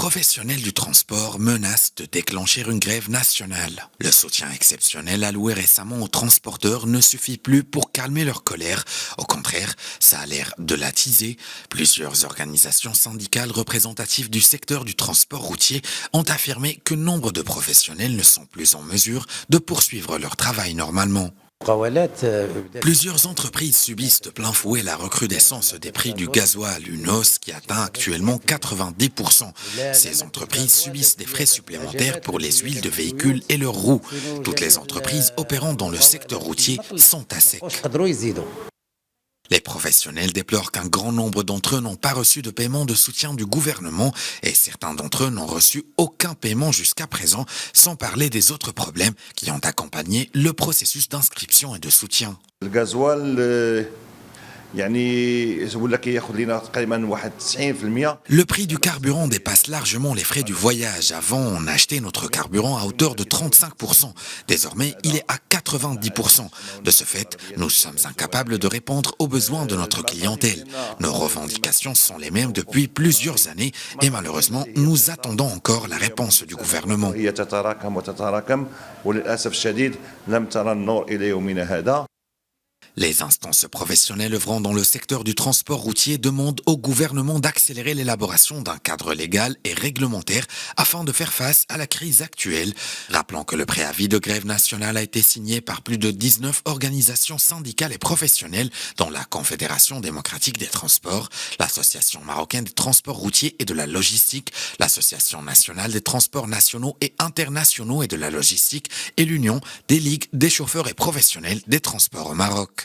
professionnels du transport menacent de déclencher une grève nationale. Le soutien exceptionnel alloué récemment aux transporteurs ne suffit plus pour calmer leur colère. Au contraire, ça a l'air de l'attiser. Plusieurs organisations syndicales représentatives du secteur du transport routier ont affirmé que nombre de professionnels ne sont plus en mesure de poursuivre leur travail normalement. Plusieurs entreprises subissent de plein fouet la recrudescence des prix du gasoil, une hausse qui atteint actuellement 90%. Ces entreprises subissent des frais supplémentaires pour les huiles de véhicules et leurs roues. Toutes les entreprises opérant dans le secteur routier sont à sec. Les professionnels déplorent qu'un grand nombre d'entre eux n'ont pas reçu de paiement de soutien du gouvernement et certains d'entre eux n'ont reçu aucun paiement jusqu'à présent, sans parler des autres problèmes qui ont accompagné le processus d'inscription et de soutien. Le prix du carburant dépasse largement les frais du voyage. Avant, on achetait notre carburant à hauteur de 35%. Désormais, il est à 90%. De ce fait, nous sommes incapables de répondre aux besoins de notre clientèle. Nos revendications sont les mêmes depuis plusieurs années et malheureusement, nous attendons encore la réponse du gouvernement. Les instances professionnelles œuvrant dans le secteur du transport routier demandent au gouvernement d'accélérer l'élaboration d'un cadre légal et réglementaire afin de faire face à la crise actuelle. Rappelons que le préavis de grève nationale a été signé par plus de 19 organisations syndicales et professionnelles, dont la Confédération démocratique des transports, l'Association marocaine des transports routiers et de la logistique, l'Association nationale des transports nationaux et internationaux et de la logistique et l'Union des ligues des chauffeurs et professionnels des transports au Maroc.